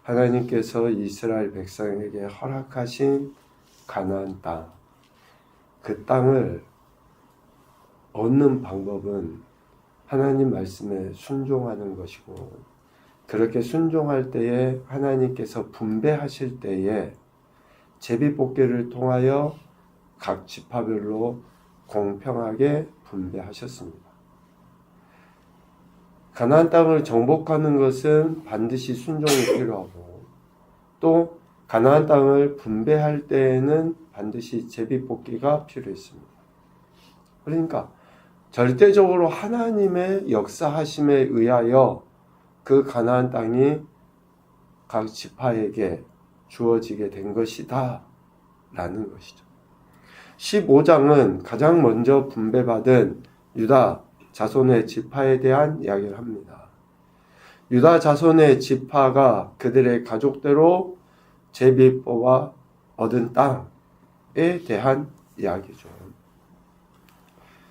하나님께서 이스라엘 백성에게 허락하신 가나안 땅, 그 땅을 얻는 방법은 하나님 말씀에 순종하는 것이고, 그렇게 순종할 때에 하나님께서 분배하실 때에 제비뽑기를 통하여 각 지파별로 공평하게 분배하셨습니다. 가나안 땅을 정복하는 것은 반드시 순종이 필요하고, 또 가나안 땅을 분배할 때에는 반드시 제비뽑기가 필요했습니다. 그러니까 절대적으로 하나님의 역사하심에 의하여 그 가나안 땅이 각 지파에게 주어지게 된 것이다 라는 것이죠. 15장은 가장 먼저 분배받은 유다 자손의 지파에 대한 이야기를 합니다. 유다 자손의 지파가 그들의 가족대로 제비 뽑아 얻은 땅에 대한 이야기죠.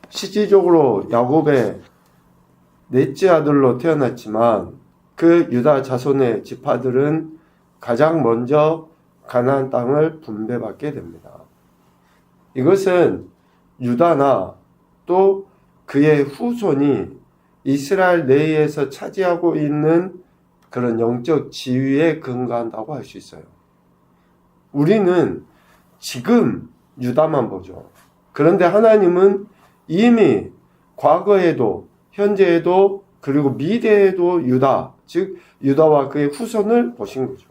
실질적으로 야곱의 넷째 아들로 태어났지만 그 유다 자손의 지파들은 가장 먼저 가나안 땅을 분배받게 됩니다. 이것은 유다나 또 그의 후손이 이스라엘 내에서 차지하고 있는 그런 영적 지위에 근거한다고 할 수 있어요. 우리는 지금 유다만 보죠. 그런데 하나님은 이미 과거에도 현재에도 그리고 미래에도 유다, 즉 유다와 그의 후손을 보신 거죠.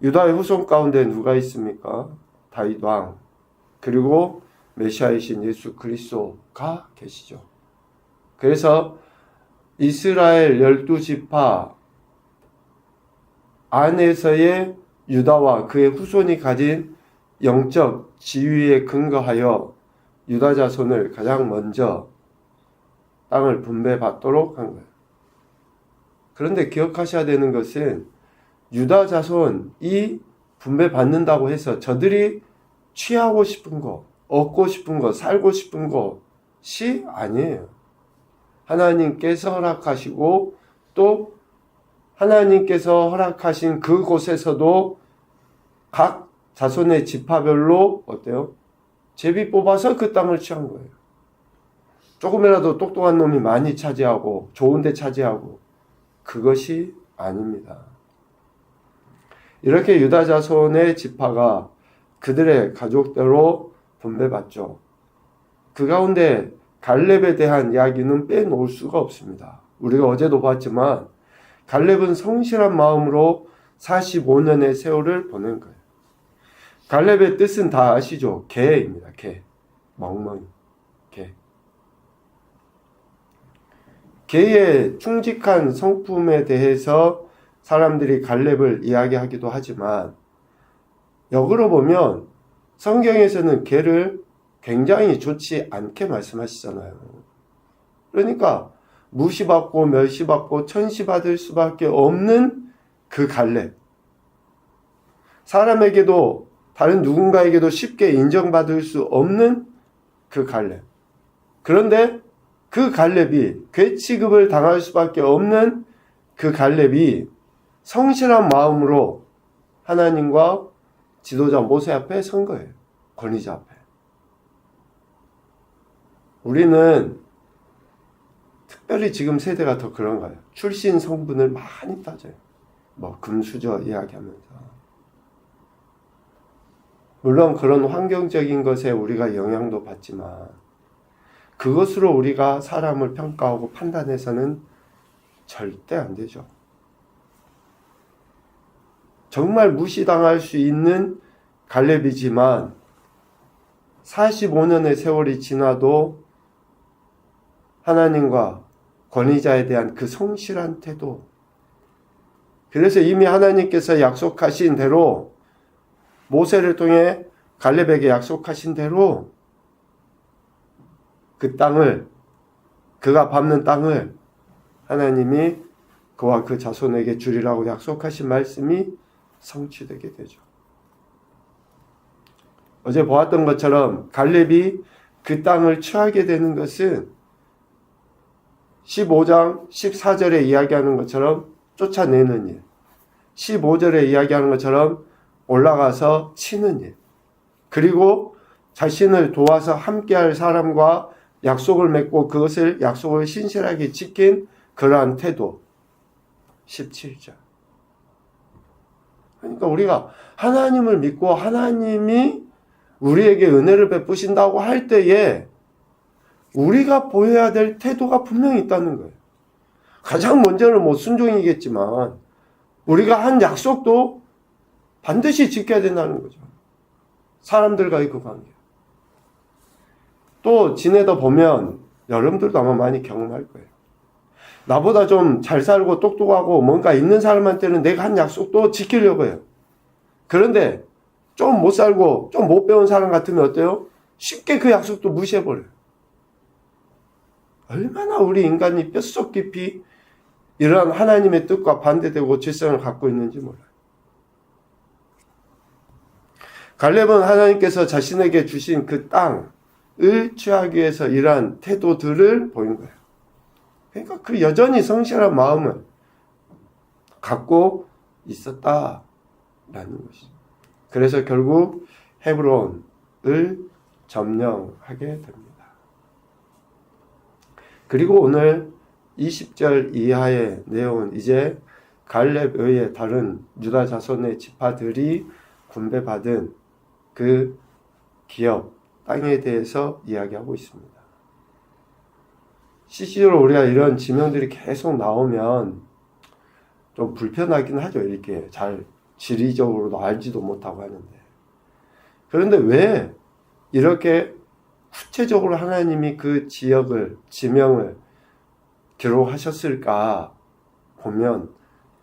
유다의 후손 가운데 누가 있습니까? 다윗 왕, 그리고 메시아이신 예수 그리스도가 계시죠. 그래서 이스라엘 12지파 안에서의 유다와 그의 후손이 가진 영적 지위에 근거하여 유다 자손을 가장 먼저 땅을 분배받도록 한 거예요. 그런데 기억하셔야 되는 것은 유다 자손이 분배받는다고 해서 저들이 취하고 싶은 거, 얻고 싶은 거, 살고 싶은 것이 아니에요. 하나님께서 허락하시고 또 하나님께서 허락하신 그곳에서도 각 자손의 지파별로 어때요? 제비 뽑아서 그 땅을 취한 거예요. 조금이라도 똑똑한 놈이 많이 차지하고 좋은 데 차지하고 그것이 아닙니다. 이렇게 유다 자손의 지파가 그들의 가족대로 분배받죠. 그 가운데 갈렙에 대한 이야기는 빼놓을 수가 없습니다. 우리가 어제도 봤지만 갈렙은 성실한 마음으로 45년의 세월을 보낸 거예요. 갈렙의 뜻은 다 아시죠? 개입니다. 개. 멍멍이. 개. 개의 충직한 성품에 대해서 사람들이 갈렙을 이야기하기도 하지만 역으로 보면 성경에서는 개를 굉장히 좋지 않게 말씀하시잖아요. 그러니까 무시받고 멸시받고 천시받을 수밖에 없는 그 갈렙. 사람에게도 다른 누군가에게도 쉽게 인정받을 수 없는 그 갈렙. 그런데 그 갈렙이 괴 취급을 당할 수밖에 없는 그 갈렙이 성실한 마음으로 하나님과 지도자 모세 앞에 선 거예요. 권위자 앞에. 우리는 특별히 지금 세대가 더 그런가요? 출신 성분을 많이 따져요. 금수저 이야기하면서. 물론 그런 환경적인 것에 우리가 영향도 받지만 그것으로 우리가 사람을 평가하고 판단해서는 절대 안 되죠. 정말 무시당할 수 있는 갈렙이지만 45년의 세월이 지나도 하나님과 권위자에 대한 그 성실한 태도. 그래서 이미 하나님께서 약속하신 대로 모세를 통해 갈렙에게 약속하신 대로 그 땅을, 그가 밟는 땅을 하나님이 그와 그 자손에게 주리라고 약속하신 말씀이 성취되게 되죠. 어제 보았던 것처럼 갈렙이 그 땅을 취하게 되는 것은 15장 14절에 이야기하는 것처럼 쫓아내는 일, 15절에 이야기하는 것처럼 올라가서 치는 일. 그리고 자신을 도와서 함께할 사람과 약속을 맺고 그것을 약속을 신실하게 지킨 그러한 태도. 17절. 그러니까 우리가 하나님을 믿고 하나님이 우리에게 은혜를 베푸신다고 할 때에 우리가 보여야 될 태도가 분명히 있다는 거예요. 가장 먼저는 뭐 순종이겠지만 우리가 한 약속도 반드시 지켜야 된다는 거죠. 사람들과의 그 관계. 또 지내다 보면 여러분들도 아마 많이 경험할 거예요. 나보다 좀 잘 살고 똑똑하고 뭔가 있는 사람한테는 내가 한 약속도 지키려고 해요. 그런데 좀 못 살고 좀 못 배운 사람 같으면 어때요? 쉽게 그 약속도 무시해버려요. 얼마나 우리 인간이 뼛속 깊이 이러한 하나님의 뜻과 반대되고 질성을 갖고 있는지 몰라요. 갈렙은 하나님께서 자신에게 주신 그 땅을 취하기 위해서 이러한 태도들을 보인 거예요. 그러니까 그 여전히 성실한 마음을 갖고 있었다라는 것이죠. 그래서 결국 헤브론을 점령하게 됩니다. 그리고 오늘 20절 이하의 내용은 이제 갈렙 외에 다른 유다 자손의 지파들이 분배받은 그 기업, 땅에 대해서 이야기하고 있습니다. 실제로 우리가 이런 지명들이 계속 나오면 좀 불편하긴 하죠. 이렇게 잘 지리적으로도 알지도 못하고 하는데. 그런데 왜 이렇게 구체적으로 하나님이 그 지역을, 지명을 기록하셨을까 보면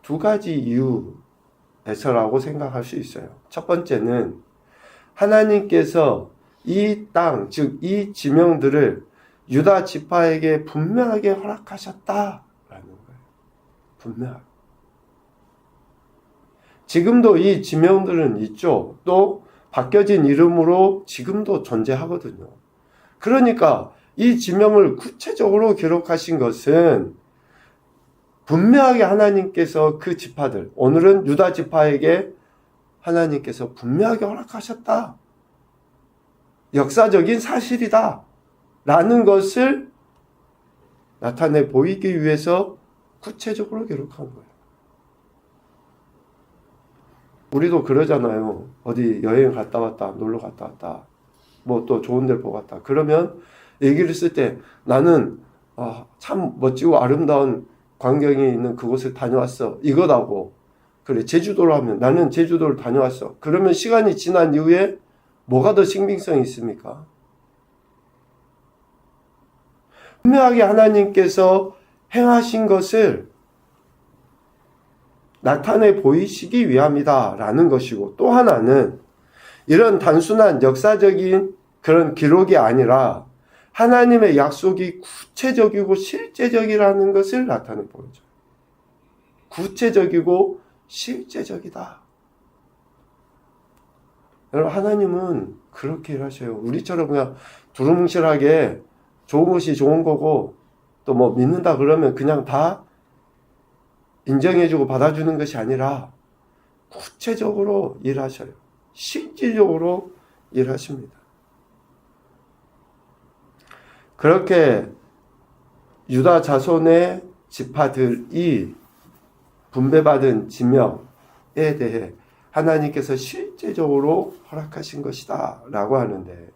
두 가지 이유에서라고 생각할 수 있어요. 첫 번째는 하나님께서 이 땅, 즉 이 지명들을 유다 지파에게 분명하게 허락하셨다라는 거예요. 분명하게. 지금도 이 지명들은 있죠. 또 바뀌어진 이름으로 지금도 존재하거든요. 그러니까 이 지명을 구체적으로 기록하신 것은 분명하게 하나님께서 그 지파들, 오늘은 유다 지파에게 하나님께서 분명하게 허락하셨다. 역사적인 사실이다. 라는 것을 나타내 보이기 위해서 구체적으로 기록한 거예요. 우리도 그러잖아요. 어디 여행 갔다 왔다, 놀러 갔다 왔다, 뭐 또 좋은 데를 보고 갔다. 그러면 얘기를 쓸 때 나는 참 멋지고 아름다운 광경이 있는 그곳을 다녀왔어. 이거다고. 그래, 제주도로 하면 나는 제주도를 다녀왔어. 그러면 시간이 지난 이후에 뭐가 더 신빙성이 있습니까? 분명하게 하나님께서 행하신 것을 나타내 보이시기 위함이다 라는 것이고, 또 하나는 이런 단순한 역사적인 그런 기록이 아니라 하나님의 약속이 구체적이고 실제적이라는 것을 나타내 보여줘요. 구체적이고 실제적이다. 여러분, 하나님은 그렇게 일하셔요. 우리처럼 그냥 두루뭉실하게 좋은 것이 좋은 거고 또 뭐 믿는다 그러면 그냥 다 인정해주고 받아주는 것이 아니라 구체적으로 일하셔요. 실질적으로 일하십니다. 그렇게 유다 자손의 지파들이 분배받은 지명에 대해 하나님께서 실제적으로 허락하신 것이다 라고 하는데,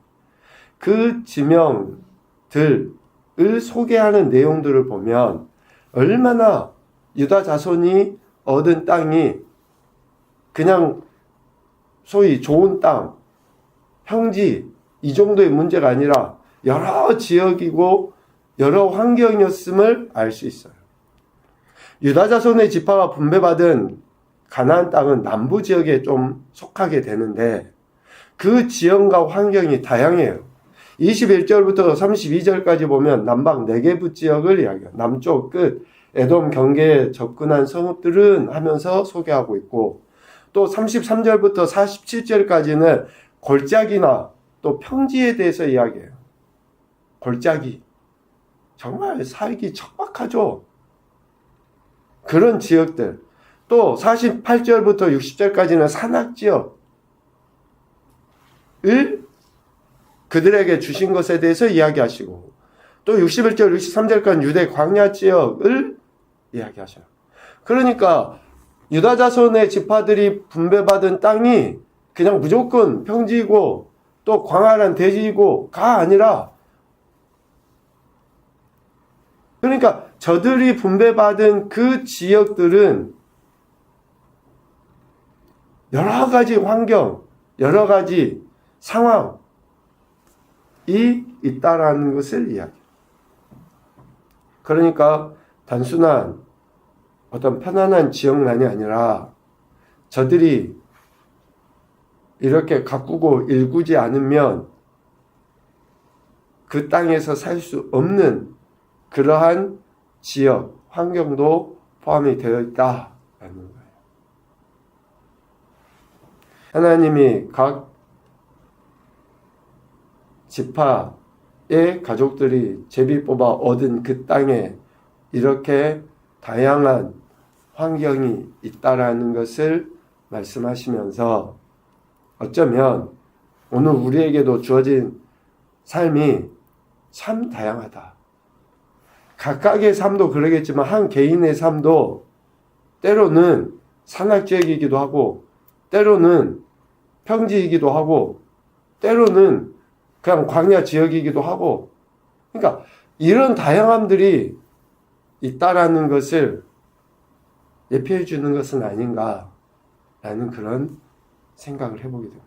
그 지명들을 소개하는 내용들을 보면 얼마나 유다 자손이 얻은 땅이 그냥 소위 좋은 땅, 평지 이 정도의 문제가 아니라 여러 지역이고 여러 환경이었음을 알 수 있어요. 유다 자손의 지파가 분배받은 가나안 땅은 남부 지역에 좀 속하게 되는데 그 지형과 환경이 다양해요. 21절부터 32절까지 보면 남방 네게부 지역을 이야기해요. 남쪽 끝 에돔 경계에 접근한 성읍들은 하면서 소개하고 있고, 또 33절부터 47절까지는 골짜기나 또 평지에 대해서 이야기해요. 골짜기. 정말 살기 척박하죠. 그런 지역들. 또 48절부터 60절까지는 산악지역을 그들에게 주신 것에 대해서 이야기하시고, 또 61절, 63절까지 유대 광야 지역을 이야기하셔요. 그러니까 유다 자손의 지파들이 분배받은 땅이 그냥 무조건 평지이고 또 광활한 대지이고가 아니라, 그러니까 저들이 분배받은 그 지역들은 여러 가지 환경, 여러 가지 상황이 있다라는 것을 이야기해요. 그러니까 단순한 어떤 편안한 지역만이 아니라 저들이 이렇게 가꾸고 일구지 않으면 그 땅에서 살 수 없는 그러한 지역, 환경도 포함이 되어 있다라는 거예요. 하나님이 각 지파의 가족들이 제비 뽑아 얻은 그 땅에 이렇게 다양한 환경이 있다라는 것을 말씀하시면서 어쩌면 오늘 우리에게도 주어진 삶이 참 다양하다. 각각의 삶도 그러겠지만 한 개인의 삶도 때로는 산악지역이기도 하고 때로는 평지이기도 하고 때로는 그냥 광야 지역이기도 하고, 그러니까 이런 다양함들이 있다라는 것을 예표해 주는 것은 아닌가라는 그런 생각을 해보게 됩니다.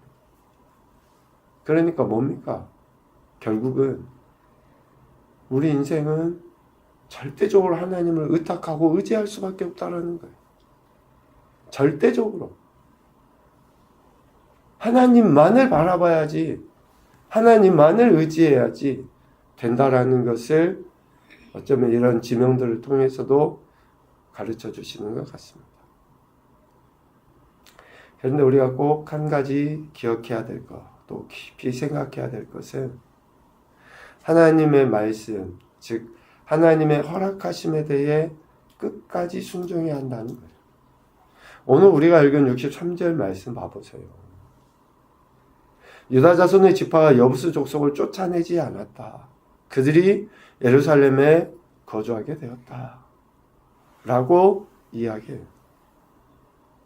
그러니까 뭡니까? 결국은 우리 인생은 절대적으로 하나님을 의탁하고 의지할 수밖에 없다라는 거예요. 절대적으로. 하나님만을 바라봐야지, 하나님만을 의지해야지 된다라는 것을 어쩌면 이런 지명들을 통해서도 가르쳐 주시는 것 같습니다. 그런데 우리가 꼭 한 가지 기억해야 될 것, 또 깊이 생각해야 될 것은 하나님의 말씀, 즉 하나님의 허락하심에 대해 끝까지 순종해야 한다는 거예요. 오늘 우리가 읽은 63절 말씀 봐보세요. 유다 자손의 지파가 여부스 족속을 쫓아내지 않았다. 그들이 예루살렘에 거주하게 되었다. 라고 이야기해요.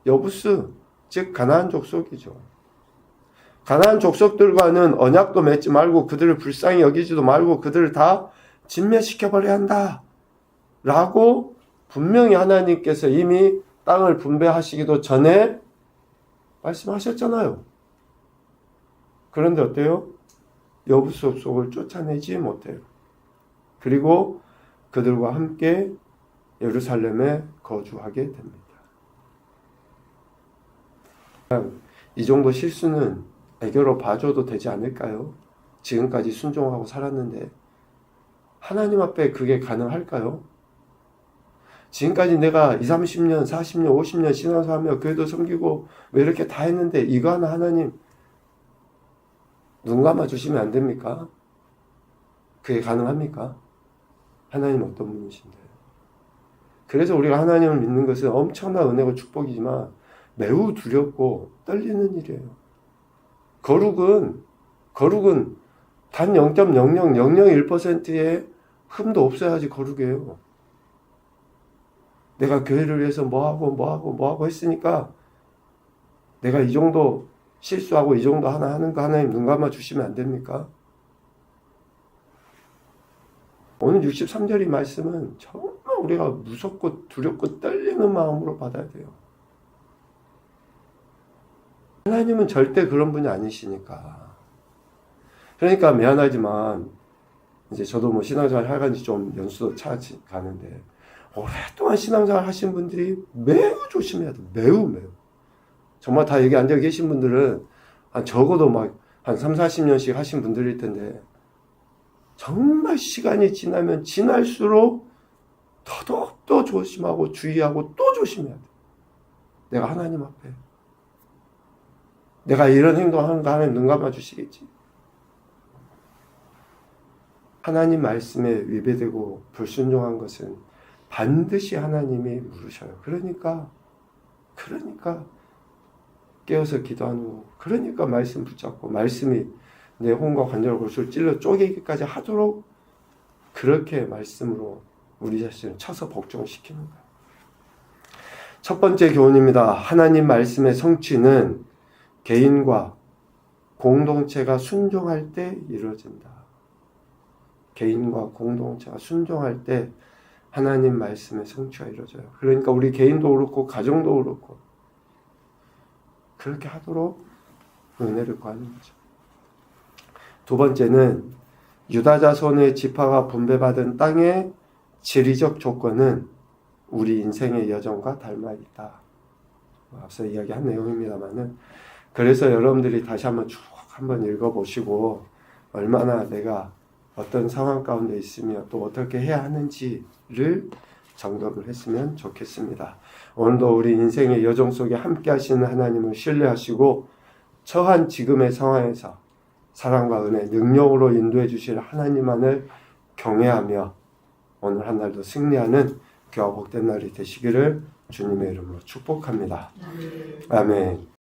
여부스, 즉 가나안 족속이죠. 가나안 족속들과는 언약도 맺지 말고 그들을 불쌍히 여기지도 말고 그들을 다 진멸시켜버려야 한다. 라고 분명히 하나님께서 이미 땅을 분배하시기도 전에 말씀하셨잖아요. 그런데 어때요? 여부스 족속을 쫓아내지 못해요. 그리고 그들과 함께 예루살렘에 거주하게 됩니다. 이 정도 실수는 애교로 봐줘도 되지 않을까요? 지금까지 순종하고 살았는데 하나님 앞에 그게 가능할까요? 지금까지 내가 20, 30년, 40년, 50년 신앙생활하며 교회도 섬기고 왜 이렇게 다 했는데 이거 하나 하나님 눈 감아 주시면 안 됩니까? 그게 가능합니까? 하나님 어떤 분이신데? 그래서 우리가 하나님을 믿는 것은 엄청난 은혜고 축복이지만 매우 두렵고 떨리는 일이에요. 거룩은 단 0.00001%의 흠도 없어야지 거룩이에요. 내가 교회를 위해서 뭐하고 했으니까 내가 이 정도 실수하고 이 정도 하나 하는 거 하나님 눈 감아 주시면 안 됩니까? 오늘 63절의 말씀은 정말 우리가 무섭고 두렵고 떨리는 마음으로 받아야 돼요. 하나님은 절대 그런 분이 아니시니까. 그러니까 미안하지만 이제 저도 뭐 신앙생활 하간 지 좀 연수도 차가는데 오랫동안 신앙생활 하신 분들이 매우 조심해야 돼요. 매우. 정말 다 여기 앉아 계신 분들은 한 적어도 막 한 3, 40년씩 하신 분들일 텐데 정말 시간이 지나면 지날수록 더더욱 조심하고 주의하고 또 조심해야 돼. 내가 하나님 앞에 내가 이런 행동하는 거 하나님 눈 감아 주시겠지. 하나님 말씀에 위배되고 불순종한 것은 반드시 하나님이 물으셔요. 그러니까 그러니까 깨어서 기도하는 거고, 그러니까 말씀 붙잡고 말씀이 내 혼과 관절과 골수를 찔러 쪼개기까지 하도록 그렇게 말씀으로 우리 자신을 쳐서 복종시키는 거예요. 첫 번째 교훈입니다. 하나님 말씀의 성취는 개인과 공동체가 순종할 때 이루어진다. 개인과 공동체가 순종할 때 하나님 말씀의 성취가 이루어져요. 그러니까 우리 개인도 그렇고 가정도 그렇고 그렇게 하도록 은혜를 구하는 거죠. 두 번째는 유다 자손의 지파가 분배받은 땅의 지리적 조건은 우리 인생의 여정과 닮아 있다. 앞서 이야기한 내용입니다만은, 그래서 여러분들이 다시 한번 쭉 한번 읽어보시고 얼마나 내가 어떤 상황 가운데 있으며 또 어떻게 해야 하는지를 점검을 했으면 좋겠습니다. 오늘도 우리 인생의 여정 속에 함께 하시는 하나님을 신뢰하시고 처한 지금의 상황에서 사랑과 은혜, 능력으로 인도해 주실 하나님만을 경외하며 오늘 한 날도 승리하는 귀하고 복된 날이 되시기를 주님의 이름으로 축복합니다. 아멘.